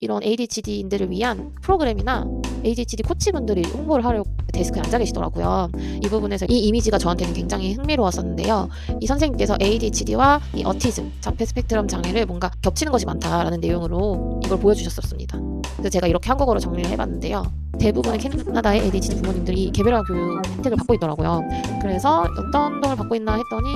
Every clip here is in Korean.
이런 ADHD인들을 위한 프로그램이나 ADHD 코치분들이 홍보를 하려고 데스크에 앉아 계시더라고요. 이 부분에서 이 이미지가 저한테는 굉장히 흥미로웠었는데요. 이 선생님께서 ADHD와 이 어티즘, 자폐 스펙트럼 장애를 뭔가 겹치는 것이 많다라는 내용으로 이걸 보여주셨었습니다. 그래서 제가 이렇게 한국어로 정리를 해봤는데요. 대부분의 캐나다의 ADHD 부모님들이 개별화 교육 혜택을 받고 있더라고요. 그래서 어떤 도움을 받고 있나 했더니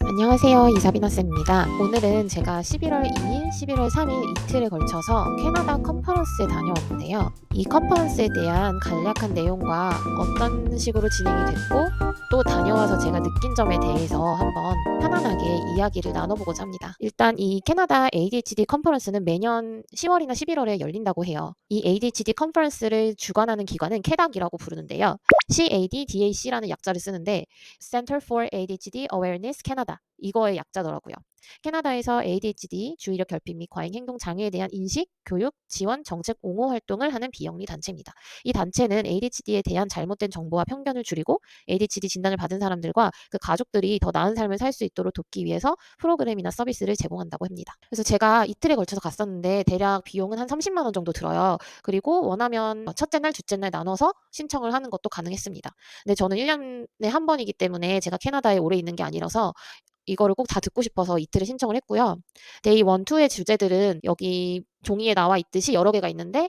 안녕하세요. 이사비너스입니다. 오늘은 제가 11월 2일, 11월 3일 이틀에 걸쳐서 캐나다 컨퍼런스에 다녀왔는데요. 이 컨퍼런스에 대한 간략한 내용과 어떤 식으로 진행이 됐고 또 다녀와서 제가 느낀 점에 대해서 한번 편안하게 이야기를 나눠보고자 합니다. 일단 이 캐나다 ADHD 컨퍼런스는 매년 10월이나 11월에 열린다고 해요. 이 ADHD 컨퍼런스를 주관하는 기관은 캐닥이라고 부르는데요. CADDAC라는 약자를 쓰는데 Center for ADHD Awareness Canada 이거의 약자더라고요. 캐나다에서 ADHD, 주의력 결핍 및 과잉 행동 장애에 대한 인식, 교육, 지원, 정책 옹호 활동을 하는 비영리 단체입니다. 이 단체는 ADHD에 대한 잘못된 정보와 편견을 줄이고 ADHD 진단을 받은 사람들과 그 가족들이 더 나은 삶을 살 수 있도록 돕기 위해서 프로그램이나 서비스를 제공한다고 합니다. 그래서 제가 이틀에 걸쳐서 갔었는데 대략 비용은 한 30만 원 정도 들어요. 그리고 원하면 첫째 날, 둘째 날 나눠서 신청을 하는 것도 가능했습니다. 근데 저는 1년에 한 번이기 때문에 제가 캐나다에 오래 있는 게 아니라서 이거를 꼭 다 듣고 싶어서 이틀을 신청을 했고요. 데이 1, 2의 주제들은 여기 종이에 나와 있듯이 여러 개가 있는데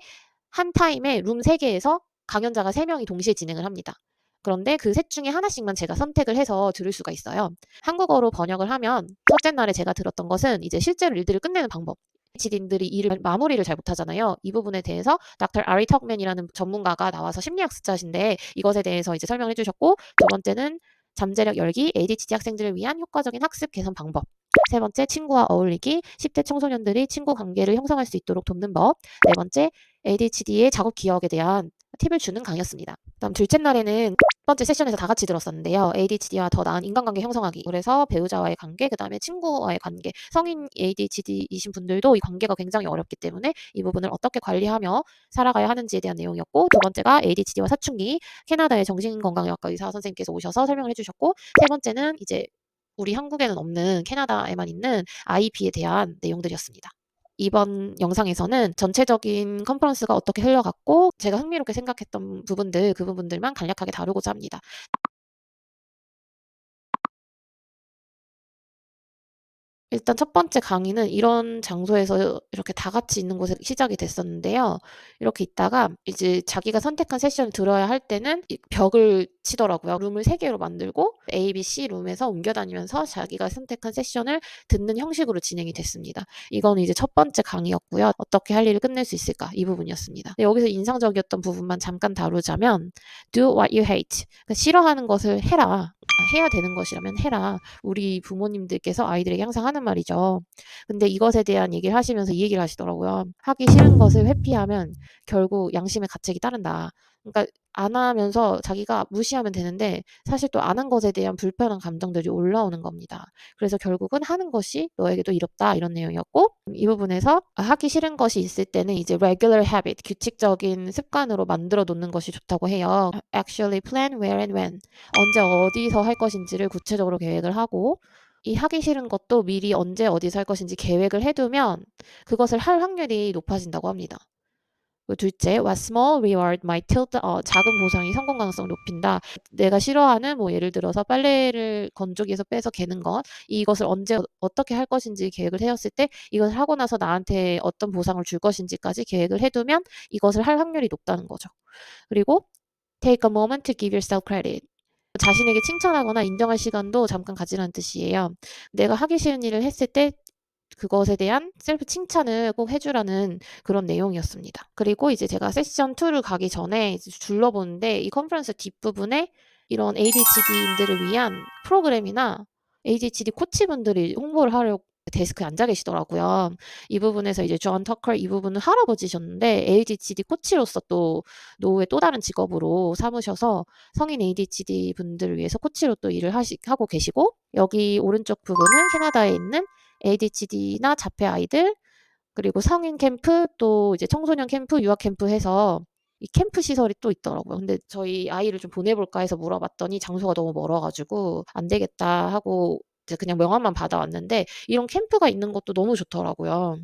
한 타임에 룸 3개에서 강연자가 3명이 동시에 진행을 합니다. 그런데 그 셋 중에 하나씩만 제가 선택을 해서 들을 수가 있어요. 한국어로 번역을 하면 첫째 날에 제가 들었던 것은 이제 실제로 일들을 끝내는 방법. 지인들이 일을 마무리를 잘 못하잖아요. 이 부분에 대해서 Dr. 아리 턱맨이라는 전문가가 나와서 심리학자신데 이것에 대해서 이제 설명을 해주셨고 두 번째는 잠재력 열기, ADHD 학생들을 위한 효과적인 학습 개선 방법. 세 번째, 친구와 어울리기, 10대 청소년들이 친구 관계를 형성할 수 있도록 돕는 법. 네 번째, ADHD의 작업 기억에 대한 팁을 주는 강의였습니다. 그다음 둘째 날에는 첫 번째 세션에서 다 같이 들었었는데요. ADHD와 더 나은 인간관계 형성하기. 그래서 배우자와의 관계, 그다음에 친구와의 관계. 성인 ADHD이신 분들도 이 관계가 굉장히 어렵기 때문에 이 부분을 어떻게 관리하며 살아가야 하는지에 대한 내용이었고 두 번째가 ADHD와 사춘기. 캐나다의 정신건강의학과 의사 선생님께서 오셔서 설명을 해주셨고 세 번째는 이제 우리 한국에는 없는 캐나다에만 있는 IEP에 대한 내용들이었습니다. 이번 영상에서는 전체적인 컨퍼런스가 어떻게 흘러갔고 제가 흥미롭게 생각했던 부분들, 그 부분들만 간략하게 다루고자 합니다. 일단 첫 번째 강의는 이런 장소에서 이렇게 다 같이 있는 곳에 시작이 됐었는데요. 이렇게 있다가 이제 자기가 선택한 세션을 들어야 할 때는 이 벽을 치더라고요. 룸을 3개로 만들고 A, B, C 룸에서 옮겨 다니면서 자기가 선택한 세션을 듣는 형식으로 진행이 됐습니다. 이거는 이제 첫 번째 강의였고요. 어떻게 할 일을 끝낼 수 있을까? 이 부분이었습니다. 근데 여기서 인상적이었던 부분만 잠깐 다루자면 Do what you hate. 그러니까 싫어하는 것을 해라. 해야 되는 것이라면 해라. 우리 부모님들께서 아이들에게 항상 하는 말이죠. 근데 이것에 대한 얘기를 하시면서 이 얘기를 하시더라고요. 하기 싫은 것을 회피하면 결국 양심의 가책이 따른다. 그러니까 안 하면서 자기가 무시하면 되는데 사실 또 안 한 것에 대한 불편한 감정들이 올라오는 겁니다. 그래서 결국은 하는 것이 너에게도 이롭다 이런 내용이었고 이 부분에서 하기 싫은 것이 있을 때는 이제 regular habit 규칙적인 습관으로 만들어 놓는 것이 좋다고 해요. Actually plan where and when 언제 어디서 할 것인지를 구체적으로 계획을 하고 이 하기 싫은 것도 미리 언제 어디서 할 것인지 계획을 해두면 그것을 할 확률이 높아진다고 합니다. 그 둘째, what small reward might tilt 작은 보상이 성공 가능성을 높인다. 내가 싫어하는 뭐 예를 들어서 빨래를 건조기에서 빼서 개는 것 이것을 언제 어떻게 할 것인지 계획을 세웠을 때 이것을 하고 나서 나한테 어떤 보상을 줄 것인지까지 계획을 해두면 이것을 할 확률이 높다는 거죠. 그리고 take a moment to give yourself credit. 자신에게 칭찬하거나 인정할 시간도 잠깐 가지라는 뜻이에요. 내가 하기 싫은 일을 했을 때 그것에 대한 셀프 칭찬을 꼭 해주라는 그런 내용이었습니다. 그리고 이제 제가 세션 2를 가기 전에 이제 둘러보는데 이 컨퍼런스 뒷부분에 이런 ADHD인들을 위한 프로그램이나 ADHD 코치분들이 홍보를 하려고 데스크에 앉아 계시더라고요. 이 부분에서 이제 존 터커 이 부분은 할아버지셨는데 ADHD 코치로서 또 노후의 또 다른 직업으로 삼으셔서 성인 ADHD 분들을 위해서 코치로 또 일을 하고 계시고 여기 오른쪽 부분은 캐나다에 있는 ADHD나 자폐 아이들 그리고 성인 캠프 또 이제 청소년 캠프, 유아 캠프 해서 이 캠프 시설이 또 있더라고요. 근데 저희 아이를 좀 보내볼까 해서 물어봤더니 장소가 너무 멀어가지고 안 되겠다 하고 이제 그냥 명함만 받아왔는데 이런 캠프가 있는 것도 너무 좋더라고요.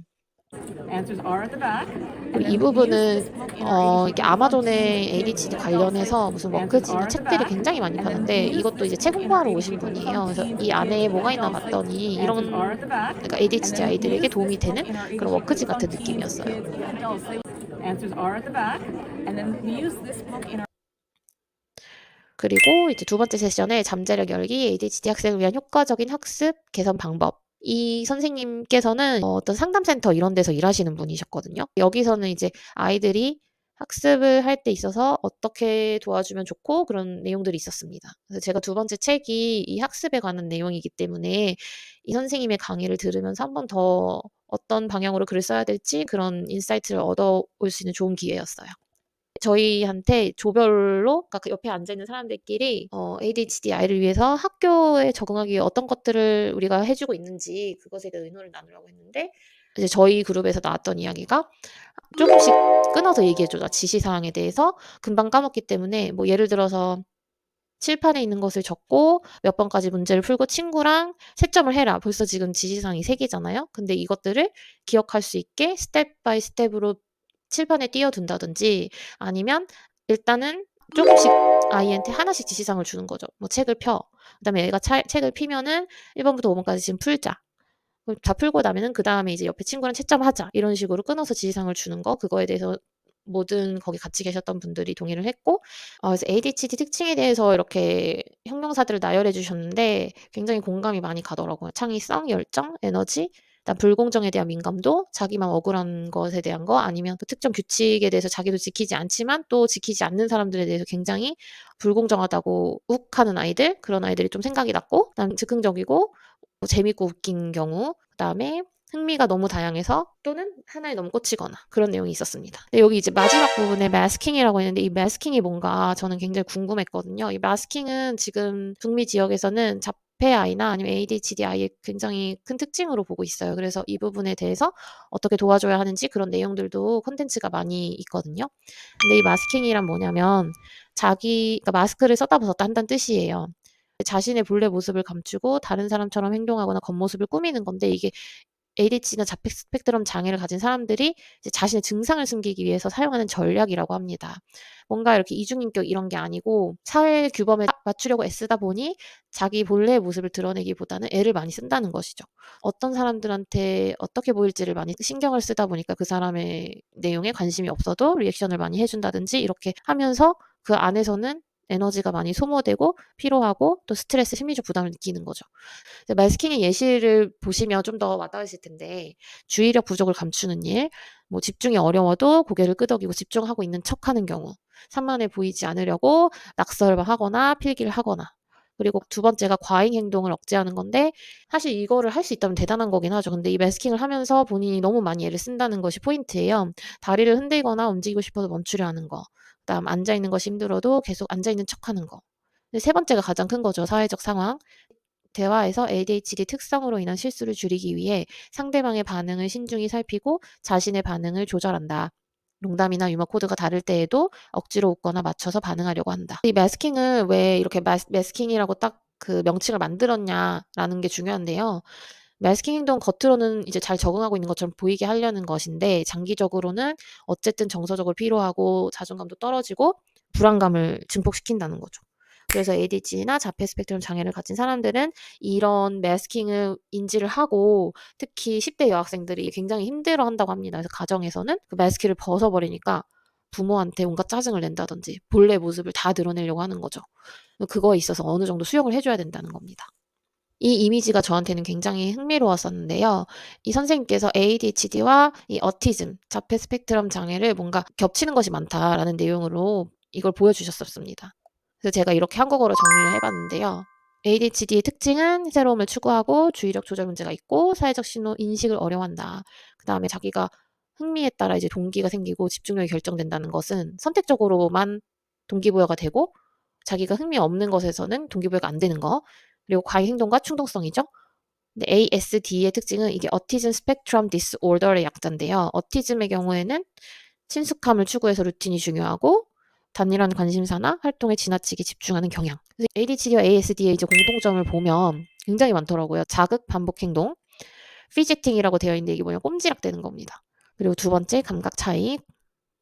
Answers are at the back. And 이 then we use 부분은 this book in our ADHD 이게 club to 아마존에 give ADHD adults. 관련해서 무슨 Answers 워크지나 are at the 책들이 back. 굉장히 많이 And then we 파는데 use 이것도 this 이제 책 book in our 공부하러 오신 ADHD club 분이에요. 그래서 teens 이 to give 안에 to 뭐가 있나 adults. Like 봤더니 answers are 이런 at the back. 그러니까 And ADHD then we 아이들에게 use this 도움이 book 되는 in our 그런 ADHD 워크지 club 같은 teens to 느낌이었어요. give to adults. Like, answers are at the back. And then we use this book in our 그리고 이제 두 번째 세션에 잠재력 열기, ADHD 학생을 위한 효과적인 학습 개선 방법. 이 선생님께서는 어떤 상담센터 이런 데서 일하시는 분이셨거든요. 여기서는 이제 아이들이 학습을 할 때 있어서 어떻게 도와주면 좋고 그런 내용들이 있었습니다. 그래서 제가 두 번째 책이 이 학습에 관한 내용이기 때문에 이 선생님의 강의를 들으면서 한 번 더 어떤 방향으로 글을 써야 될지 그런 인사이트를 얻어올 수 있는 좋은 기회였어요. 저희한테 조별로 그러니까 그 옆에 앉아 있는 사람들끼리 ADHD 아이를 위해서 학교에 적응하기 위해 어떤 것들을 우리가 해 주고 있는지 그것에 대해 의논을 나누려고 했는데 이제 저희 그룹에서 나왔던 이야기가 "조금씩 끊어서 얘기해 줘라. 지시사항에 대해서 금방 까먹기 때문에." 뭐 예를 들어서 "칠판에 있는 것을 적고 몇 번까지 문제를 풀고 친구랑 채점을 해라." 벌써 지금 지시사항이 3 개잖아요. 근데 이것들을 기억할 수 있게 스텝 바이 스텝으로 칠판에 띄어 둔다든지 아니면 일단은 쪼금씩 아이한테 하나씩 지시사항을 주는 거죠. 뭐 "책을 펴." 그다음에 애가 책을 피면은 "1 번부터 5 번까지 지금 풀자." 그럼 다 풀고 나면은 그다음에 이제 옆에 친구랑 채점하자. 이런 식으로 끊어서 지시사항을 주는 거 그거에 대해서 모든 거기 같이 계셨던 분들이 동의를 했고 그래서 ADHD 특징에 대해서 이렇게 형용사들을 나열해 주셨는데 굉장히 공감이 많이 가더라고요. 창의성, 열정, 에너지, 그다음 불공정에 대한 민감도, 자기만 억울한 것에 대한 거 아니면 그 특정 규칙에 대해서 자기도 지키지 않지만 또 지키지 않는 사람들에 대해서 굉장히 불공정하다고 욱하는 아이들, 그런 아이들이 좀 생각이 났고 그다음 즉흥적이고 재밌고 웃긴 경우 그다음에 흥미가 너무 다양해서 또는 하나에 너무 꽂히거나 그런 내용이 있었습니다. 근데 여기 이제 마지막 부분에 마스킹이라고 했는데 이 마스킹이 뭔가 저는 굉장히 궁금했거든요. 이 마스킹은 지금 북미 지역에서는 자폐 아이나 아니면 ADHD 아이의 굉장히 큰 특징으로 보고 있어요. 그래서 이 부분에 대해서 어떻게 도와줘야 하는지 그런 내용들도 콘텐츠가 많이 있거든요. 근데 이 마스킹이란 뭐냐면 그러니까 마스크를 썼다 벗었다 한다는 뜻이에요. 자신의 본래 모습을 감추고 다른 사람처럼 행동하거나 겉모습을 꾸미는 건데 이게 ADHD나 자폐 스펙트럼 장애를 가진 사람들이 이제 자신의 증상을 숨기기 위해서 사용하는 전략이라고 합니다. 뭔가 이렇게 이중인격 이런 게 아니고 사회 규범에 딱 맞추려고 애쓰다 보니 자기 본래의 모습을 드러내기보다는 애를 많이 쓴다는 것이죠. 어떤 사람들한테 어떻게 보일지를 많이 신경을 쓰다 보니까 그 사람의 내용에 관심이 없어도 리액션을 많이 해 준다든지 이렇게 하면서 그 안에서는 에너지가 많이 소모되고 피로하고 또 스트레스, 심리적 부담을 느끼는 거죠. 마스킹의 예시를 보시면 좀 더 와닿으실 텐데 주의력 부족을 감추는 일, 뭐 집중이 어려워도 고개를 끄덕이고 집중하고 있는 척하는 경우, 산만해 보이지 않으려고 낙설하거나 필기를 하거나 그리고 두 번째가 과잉 행동을 억제하는 건데 사실 이거를 할 수 있다면 대단한 거긴 하죠. 근데 이 마스킹을 하면서 본인이 너무 많이 애를 쓴다는 것이 포인트예요. 다리를 흔들거나 움직이고 싶어도 멈추려 하는 거. 그다음 앉아 있는 것이 힘들어도 계속 앉아 있는 척하는 거. 근데 세 번째가 가장 큰 거죠. 사회적 상황. 대화에서 ADHD 특성으로 인한 실수를 줄이기 위해 상대방의 반응을 신중히 살피고 자신의 반응을 조절한다. 농담이나 유머 코드가 다를 때에도 억지로 웃거나 맞춰서 반응하려고 한다. 이 마스킹은 왜 이렇게 마스킹이라고 딱 그 명칭을 만들었냐라는 게 중요한데요. 마스킹 행동은 겉으로는 이제 잘 적응하고 있는 것처럼 보이게 하려는 것인데 장기적으로는 어쨌든 정서적으로 피로하고 자존감도 떨어지고 불안감을 증폭시킨다는 거죠. 그래서 ADHD나 자폐 스펙트럼 장애를 가진 사람들은 이런 마스킹을 인지를 하고 특히 10대 여학생들이 굉장히 힘들어한다고 합니다. 그래서 가정에서는 그 마스크를 벗어버리니까 부모한테 온갖 짜증을 낸다든지 본래 모습을 다 드러내려고 하는 거죠. 그거에 있어서 어느 정도 수용을 해 줘야 된다는 겁니다. 이 이미지가 저한테는 굉장히 흥미로웠었는데요. 이 선생님께서 ADHD와 이 어티즘, 자폐 스펙트럼 장애를 뭔가 겹치는 것이 많다라는 내용으로 이걸 보여주셨었습니다. 그래서 제가 이렇게 한국어로 정리를 해봤는데요. ADHD의 특징은 새로움을 추구하고 주의력 조절 문제가 있고 사회적 신호 인식을 어려워한다. 그 다음에 자기가 흥미에 따라 이제 동기가 생기고 집중력이 결정된다는 것은 선택적으로만 동기부여가 되고 자기가 흥미 없는 것에서는 동기부여가 안 되는 거. 그리고 과잉 행동과 충동성이죠. 근데 ASD의 특징은 이게 Autism Spectrum Disorder의 약자인데요. 어티즘의 경우에는 친숙함을 추구해서 루틴이 중요하고 단일한 관심사나 활동에 지나치게 집중하는 경향. 그래서 ADHD와 ASD의 이제 공통점을 보면 굉장히 많더라고요. 자극, 반복 행동, 피지팅이라고 되어 있는데 이게 뭐냐면 꼼지락대는 겁니다. 그리고 두 번째 감각 차이,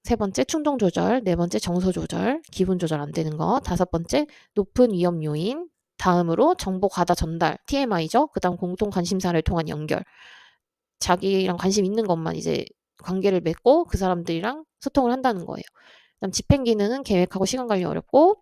세 번째 충동 조절, 네 번째 정서 조절, 기분 조절 안 되는 거, 다섯 번째 높은 위험 요인, 다음으로 정보 과다 전달, TMI죠. 그다음 공통 관심사를 통한 연결. 자기랑 관심 있는 것만 이제 관계를 맺고 그 사람들이랑 소통을 한다는 거예요. 그다음 집행 기능은 계획하고 시간 관리 어렵고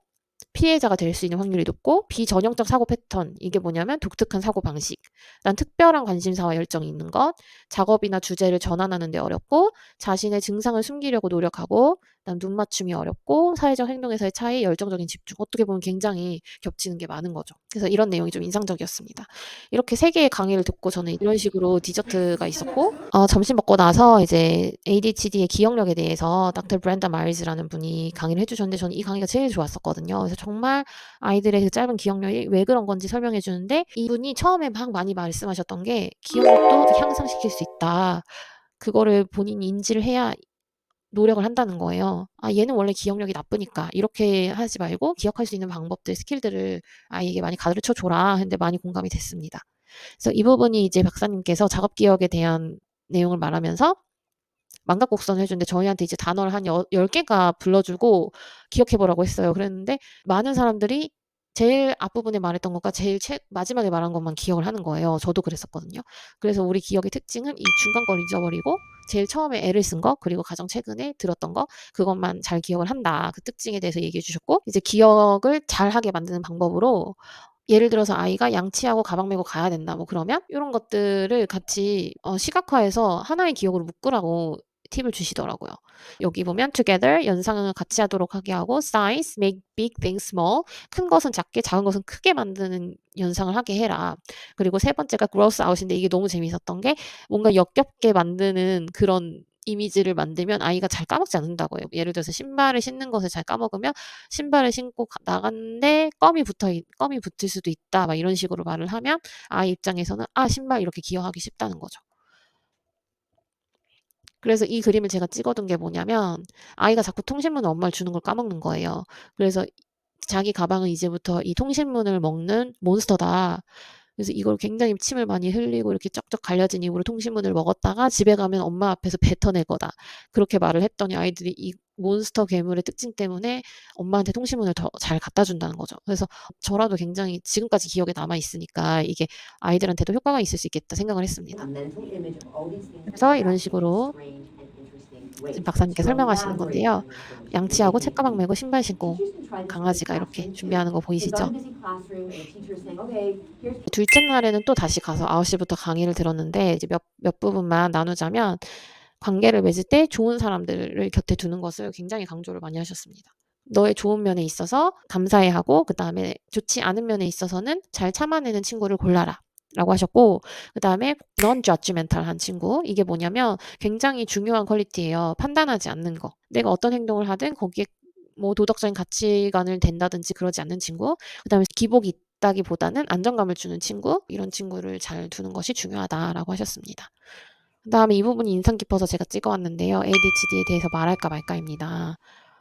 피해자가 될 수 있는 확률이 높고 비전형적 사고 패턴 이게 뭐냐면 독특한 사고 방식 난 특별한 관심사와 열정이 있는 것 작업이나 주제를 전환하는 데 어렵고 자신의 증상을 숨기려고 노력하고 난 눈 맞춤이 어렵고 사회적 행동에서의 차이 열정적인 집중 어떻게 보면 굉장히 겹치는 게 많은 거죠. 그래서 이런 내용이 좀 인상적이었습니다. 이렇게 세 개의 강의를 듣고 저는 이런 식으로 디저트가 있었고 점심 먹고 나서 이제 ADHD의 기억력에 대해서 닥터 브렌다 마일즈라는 분이 강의를 해주셨는데 저는 이 강의가 제일 좋았었거든요. 그래서 정말 아이들의 그 짧은 기억력이 왜 그런 건지 설명해 주는데 이분이 처음에 막 많이 말씀하셨던 게 기억력도 향상시킬 수 있다. 그거를 본인이 인지를 해야 노력을 한다는 거예요. 아, 얘는 원래 기억력이 나쁘니까 이렇게 하지 말고 기억할 수 있는 방법들, 스킬들을 아이에게 많이 가르쳐 줘라 했는데 많이 공감이 됐습니다. 그래서 이 부분이 이제 박사님께서 작업 기억에 대한 내용을 말하면서 망각곡선을 해주는데 저희한테 이제 단어를 한 10개가 불러주고 기억해보라고 했어요. 그랬는데 많은 사람들이 제일 앞부분에 말했던 것과 제일 마지막에 말한 것만 기억을 하는 거예요. 저도 그랬었거든요. 그래서 우리 기억의 특징은 이 중간 걸 잊어버리고 제일 처음에 애를 쓴 거, 그리고 가장 최근에 들었던 거, 그것만 잘 기억을 한다. 그 특징에 대해서 얘기해 주셨고, 이제 기억을 잘하게 만드는 방법으로 예를 들어서 아이가 양치하고 가방 메고 가야 된다. 뭐 그러면 이런 것들을 같이 시각화해서 하나의 기억으로 묶으라고 팁을 주시더라고요. 여기 보면 together 연상을 같이 하도록 하게 하고 size make big things small 큰 것은 작게 작은 것은 크게 만드는 연상을 하게 해라. 그리고 세 번째가 gross out인데 이게 너무 재밌었던 게 뭔가 역겹게 만드는 그런 이미지를 만들면 아이가 잘 까먹지 않는다고 해요. 예를 들어서 신발을 신는 것을 잘 까먹으면 신발을 신고 나갔는데 껌이 붙을 수도 있다. 막 이런 식으로 말을 하면 아이 입장에서는 아, 신발 이렇게 기억하기 쉽다는 거죠. 그래서 이 그림을 제가 찍어둔 게 뭐냐면 아이가 자꾸 통신문을 엄마를 주는 걸 까먹는 거예요. 그래서 자기 가방은 이제부터 이 통신문을 먹는 몬스터다. 그래서 이걸 굉장히 침을 많이 흘리고 이렇게 쩍쩍 갈려진 입으로 통신문을 먹었다가 집에 가면 엄마 앞에서 뱉어낼 거다. 그렇게 말을 했더니 아이들이 이 몬스터 괴물의 특징 때문에 엄마한테 통신문을 더 잘 갖다 준다는 거죠. 그래서 저라도 굉장히 지금까지 기억에 남아 있으니까 이게 아이들한테도 효과가 있을 수 있겠다 생각을 했습니다. 그래서 이런 식으로 지금 박사님께 설명하시는 건데요. 양치하고 책가방 메고 신발 신고 강아지가 이렇게 준비하는 거 보이시죠? 둘째 날에는 또 다시 가서 9시부터 강의를 들었는데 이제 몇 부분만 나누자면 관계를 맺을 때 좋은 사람들을 곁에 두는 것을 굉장히 강조를 많이 하셨습니다. 너의 좋은 면에 있어서 감사해 하고 그다음에 좋지 않은 면에 있어서는 잘 참아내는 친구를 골라라. 라고 하셨고 그다음에 non-judgmental한 친구 이게 뭐냐면 굉장히 중요한 퀄리티예요. 판단하지 않는 거. 내가 어떤 행동을 하든 거기에 뭐 도덕적인 가치관을 댄다든지 그러지 않는 친구. 그다음에 기복이 있다기보다는 안정감을 주는 친구. 이런 친구를 잘 두는 것이 중요하다라고 하셨습니다. 그다음에 이 부분이 인상 깊어서 제가 찍어왔는데요. ADHD에 대해서 말할까 말까입니다.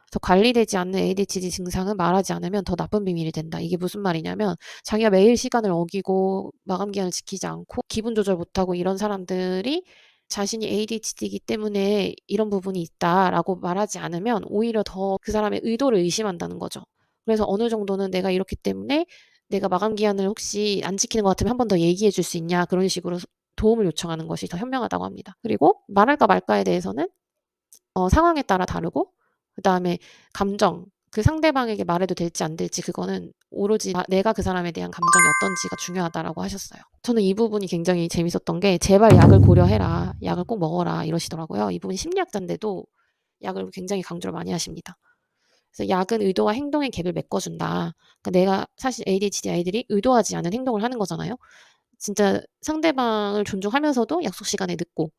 그래서 관리되지 않는 ADHD 증상은 말하지 않으면 더 나쁜 비밀이 된다. 이게 무슨 말이냐면 자기가 매일 시간을 어기고 마감 기한을 지키지 않고 기분 조절 못하고 이런 사람들이 자신이 ADHD이기 때문에 이런 부분이 있다라고 말하지 않으면 오히려 더 그 사람의 의도를 의심한다는 거죠. 그래서 어느 정도는 내가 이렇기 때문에 내가 마감 기한을 혹시 안 지키는 것 같으면 한 번 더 얘기해 줄 수 있냐 그런 식으로 도움을 요청하는 것이 더 현명하다고 합니다. 그리고 말할까 말까에 대해서는 상황에 따라 다르고 그다음에 감정 그 상대방에게 말해도 될지 안 될지 그거는 오로지 내가 그 사람에 대한 감정이 어떤지가 중요하다라고 하셨어요. 저는 이 부분이 굉장히 재밌었던 게 "제발 약을 고려해라. 약을 꼭 먹어라." 이러시더라고요. 이분이 심리학자인데도 약을 굉장히 강조를 많이 하십니다. 그래서 "약은 의도와 행동의 갭을 메꿔준다." 그러니까 내가 사실 ADHD 아이들이 의도하지 않은 행동을 하는 거잖아요. 진짜 상대방을 존중하면서도 약속 시간에 늦고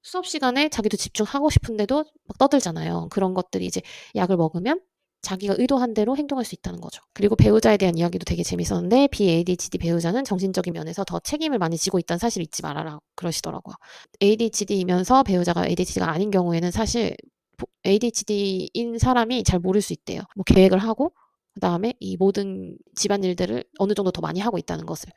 수업 시간에 자기도 집중하고 싶은데도 막 떠들잖아요. 그런 것들이 이제 약을 먹으면 자기가 의도한 대로 행동할 수 있다는 거죠. 그리고 배우자에 대한 이야기도 되게 재밌었는데 비ADHD 배우자는 정신적인 면에서 더 책임을 많이 지고 있다는 사실을 잊지 말아라 그러시더라고요. ADHD이면서 배우자가 ADHD가 아닌 경우에는 사실 ADHD인 사람이 잘 모를 수 있대요. 뭐 계획을 하고 그다음에 이 모든 집안일들을 어느 정도 더 많이 하고 있다는 것을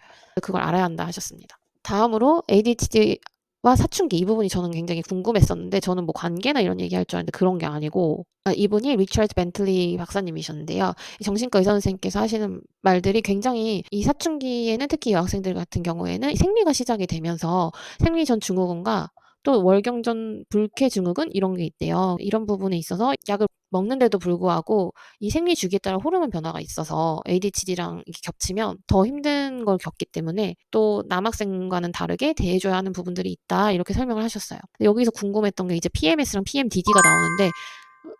그걸 알아야 한다 하셨습니다. 다음으로 ADHD와 사춘기 이 부분이 저는 굉장히 궁금했었는데 저는 뭐 관계나 이런 얘기할 줄 알았는데 그런 게 아니고 이분이 리처드 벤틀리 박사님이셨는데요. 정신과 의사 선생님께서 하시는 말들이 굉장히 이 사춘기에는 특히 여학생들 같은 경우에는 생리가 시작이 되면서 생리 전 증후군과 또 월경 전 불쾌 증후군 이런 게 있대요. 이런 부분에 있어서 약을 먹는데도 불구하고 이 생리 주기에 따라 호르몬 변화가 있어서 ADHD랑 이게 겹치면 더 힘든 걸 겪기 때문에 또 남학생과는 다르게 대해줘야 하는 부분들이 있다 이렇게 설명을 하셨어요. 여기서 궁금했던 게 이제 PMS랑 PMDD가 나오는데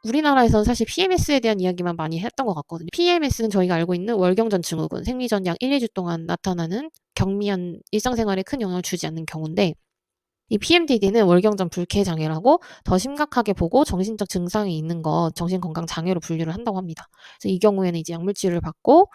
우리나라에서는 사실 PMS에 대한 이야기만 많이 했던 것 같거든요. PMS는 저희가 알고 있는 월경전 증후군, 생리 전 약 1-2주 동안 나타나는 경미한 일상생활에 큰 영향을 주지 않는 경우인데 이 PMDD는 월경전 불쾌 장애라고 더 심각하게 보고 정신적 증상이 있는 것, 정신건강 장애로 분류를 한다고 합니다. 그래서 이 경우에는 이제 약물 치료를 받고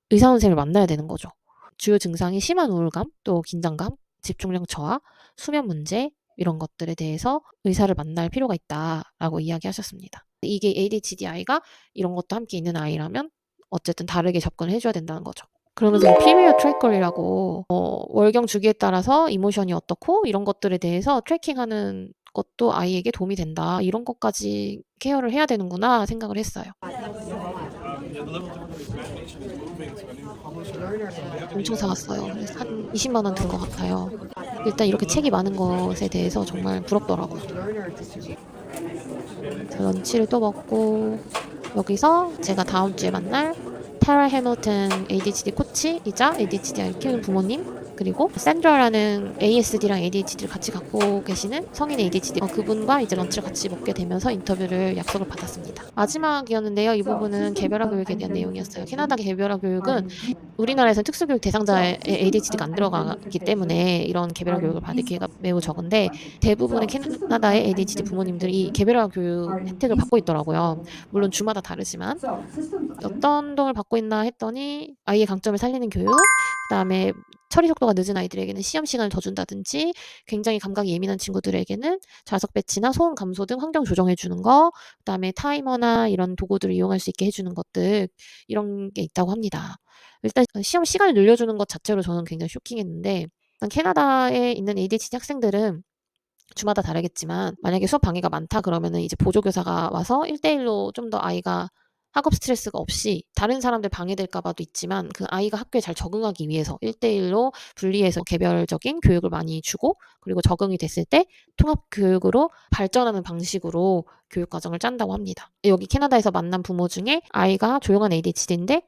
의사 선생님을 만나야 되는 거죠. 주요 증상이 심한 우울감, 또 긴장감, 집중력 저하, 수면 문제 이런 것들에 대해서 의사를 만날 필요가 있다라고 이야기하셨습니다. 이게 ADHD 아이가 이런 것도 함께 있는 아이라면 어쨌든 다르게 접근을 해줘야 된다는 거죠. 그러면서 이 피미어 트래커리라고 월경 주기에 따라서 이모션이 어떻고 이런 것들에 대해서 트래킹하는 것도 아이에게 도움이 된다. 이런 것까지 케어를 해야 되는구나 생각을 했어요. 엄청 사왔어요. 그래서 한 20만 원 든 것 같아요. 일단 이렇게 책이 많은 것에 대해서 정말 부럽더라고요. 그래서 런치를 또 먹고 여기서 제가 다음 주에 만날 타라 해밀턴 ADHD 코치이자 ADHD 아이를 키우는 부모님 그리고 샌드라라는 ASD랑 ADHD를 같이 갖고 계시는 성인 ADHD 그분과 이제 런치를 같이 먹게 되면서 인터뷰를 약속을 받았습니다. 마지막이었는데요. 이 부분은 개별화 교육에 대한 내용이었어요. 캐나다 개별화 교육은 우리나라에서는 특수교육 대상자에 ADHD가 안 들어가기 때문에 이런 개별화 교육을 받을 기회가 매우 적은데 대부분의 캐나다의 ADHD 부모님들이 이 개별화 교육 혜택을 받고 있더라고요. 물론 주마다 다르지만 어떤 도움을 받고 있나 했더니 아이의 강점을 살리는 교육, 그다음에 처리 속도가 늦은 아이들에게는 시험 시간을 더 준다든지 굉장히 감각이 예민한 친구들에게는 좌석 배치나 소음 감소 등 환경 조정해 주는 거, 그다음에 타이머나 이런 도구들을 이용할 수 있게 해주는 것들 이런 게 있다고 합니다. 일단 시험 시간을 늘려주는 것 자체로 저는 굉장히 쇼킹했는데 일단 캐나다에 있는 ADHD 학생들은 주마다 다르겠지만 만약에 수업 방해가 많다 그러면은 이제 보조교사가 와서 1대1로 좀 더 아이가 학업 스트레스가 없이 다른 사람들 방해될까 봐도 있지만 그 아이가 학교에 잘 적응하기 위해서 1대1로 분리해서 개별적인 교육을 많이 주고 그리고 적응이 됐을 때 통합 교육으로 발전하는 방식으로 교육 과정을 짠다고 합니다. 여기 캐나다에서 만난 부모 중에 아이가 조용한 ADHD인데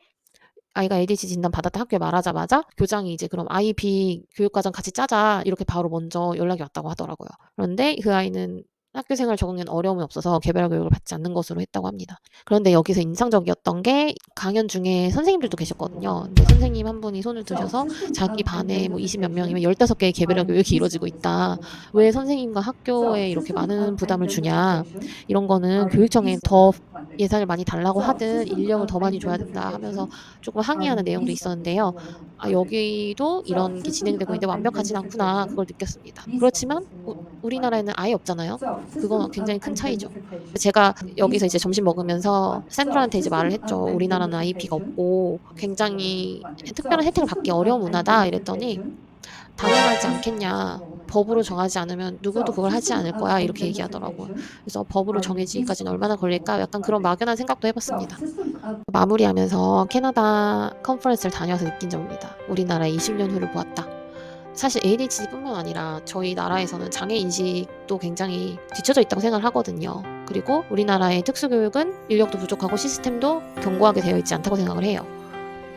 아이가 ADHD 진단 받았다 학교에 말하자마자 교장이 이제 그럼 IEP 교육과정 같이 짜자 이렇게 바로 먼저 연락이 왔다고 하더라고요. 그런데 그 아이는 학교 생활 적응에는 어려움이 없어서 개별화 교육을 받지 않는 것으로 했다고 합니다. 그런데 여기서 인상적이었던 게 강연 중에 선생님들도 계셨거든요. 근데 선생님 한 분이 손을 드셔서 자기 반에 뭐 20몇 명이면 15개의 개별화 교육이 이루어지고 있다. 왜 선생님과 학교에 이렇게 많은 부담을 주냐. 이런 거는 교육청에 더 예산을 많이 달라고 하든 인력을 더 많이 줘야 된다 하면서 조금 항의하는 내용도 있었는데요. 여기도 이런 게 진행되고 있는데 완벽하진 않구나 그걸 느꼈습니다. 그렇지만 우리나라에는 아예 없잖아요. 그건 굉장히 큰 차이죠. 제가 여기서 이제 점심 먹으면서 샌드라한테 이제 말을 했죠. 우리나라는 IEP가 없고 굉장히 특별한 혜택을 받기 어려운 문화다 이랬더니 당연하지 않겠냐. 법으로 정하지 않으면 누구도 그걸 하지 않을 거야. 이렇게 얘기하더라고요. 그래서 법으로 정해지기까지는 얼마나 걸릴까? 약간 그런 막연한 생각도 해봤습니다. 마무리하면서 캐나다 컨퍼런스를 다녀와서 느낀 점입니다. 우리나라의 20년 후를 보았다. 사실 ADHD뿐만 아니라 저희 나라에서는 장애 인식도 굉장히 뒤처져 있다고 생각을 하거든요. 그리고 우리나라의 특수교육은 인력도 부족하고 시스템도 견고하게 되어 있지 않다고 생각을 해요.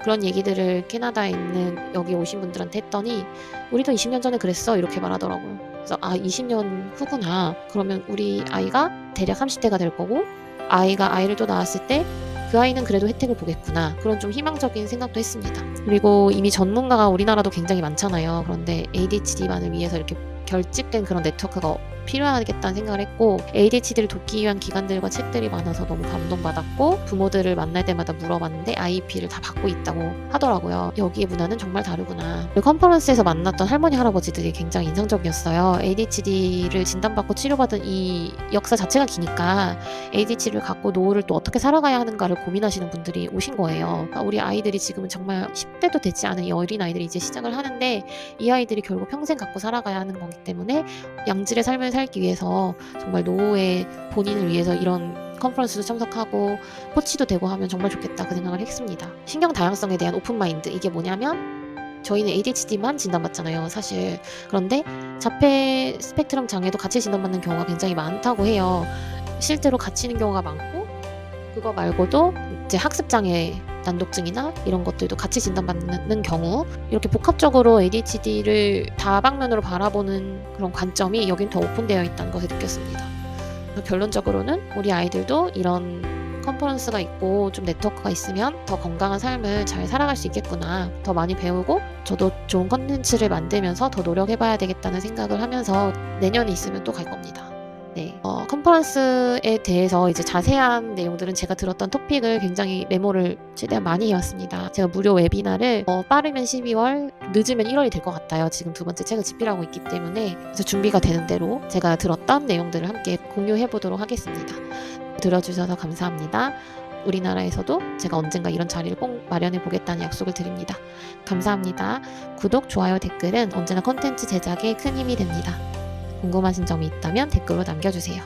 그런 얘기들을 캐나다에 있는 여기 오신 분들한테 했더니 우리도 20년 전에 그랬어 이렇게 말하더라고요. 그래서 20년 후구나. 그러면 우리 아이가 대략 30대가 될 거고 아이가 아이를 또 낳았을 때 그 아이는 그래도 혜택을 보겠구나. 그런 좀 희망적인 생각도 했습니다. 그리고 이미 전문가가 우리나라도 굉장히 많잖아요. 그런데 ADHD만을 위해서 이렇게 결집된 그런 네트워크가 필요하겠다는 생각을 했고, ADHD를 돕기 위한 기관들과 책들이 많아서 너무 감동받았고, 부모들을 만날 때마다 물어봤는데 IEP를 다 받고 있다고 하더라고요. 여기의 문화는 정말 다르구나. 그리고 컨퍼런스에서 만났던 할머니 할아버지들이 굉장히 인상적이었어요. ADHD를 진단받고 치료받은 이 역사 자체가 기니까 ADHD를 갖고 노후를 또 어떻게 살아가야 하는가를 고민하시는 분들이 오신 거예요. 그러니까 우리 아이들이 지금은 정말 10대도 되지 않은 이 어린 아이들이 이제 시작을 하는데, 이 아이들이 결국 평생 갖고 살아가야 하는 거기 때문에 양질의 삶을 살기 위해서 정말 노후에 본인을 위해서 이런 컨퍼런스도 참석하고 코치도 되고 하면 정말 좋겠다, 그 생각을 했습니다. 신경 다양성에 대한 오픈마인드, 이게 뭐냐면 저희는 ADHD만 진단받잖아요, 사실. 그런데 자폐 스펙트럼 장애도 같이 진단받는 경우가 굉장히 많다고 해요. 실제로 같이 있는 경우가 많고, 그거 말고도 이제 학습장애 난독증이나 이런 것들도 같이 진단받는 경우, 이렇게 복합적으로 ADHD를 다방면으로 바라보는 그런 관점이 여긴 더 오픈되어 있다는 것을 느꼈습니다. 결론적으로는 우리 아이들도 이런 컨퍼런스가 있고 좀 네트워크가 있으면 더 건강한 삶을 잘 살아갈 수 있겠구나, 더 많이 배우고 저도 좋은 컨텐츠를 만들면서 더 노력해봐야 되겠다는 생각을 하면서 내년에 있으면 또 갈 겁니다. 네, 컨퍼런스에 대해서 이제 자세한 내용들은 제가 들었던 토픽을 굉장히 메모를 최대한 많이 해왔습니다. 제가 무료 웨비나를 빠르면 12월, 늦으면 1월이 될 것 같아요. 지금 두 번째 책을 집필하고 있기 때문에. 그래서 준비가 되는 대로 제가 들었던 내용들을 함께 공유해 보도록 하겠습니다. 들어주셔서 감사합니다. 우리나라에서도 제가 언젠가 이런 자리를 꼭 마련해 보겠다는 약속을 드립니다. 감사합니다. 구독, 좋아요, 댓글은 언제나 콘텐츠 제작에 큰 힘이 됩니다. 궁금하신 점이 있다면 댓글로 남겨주세요.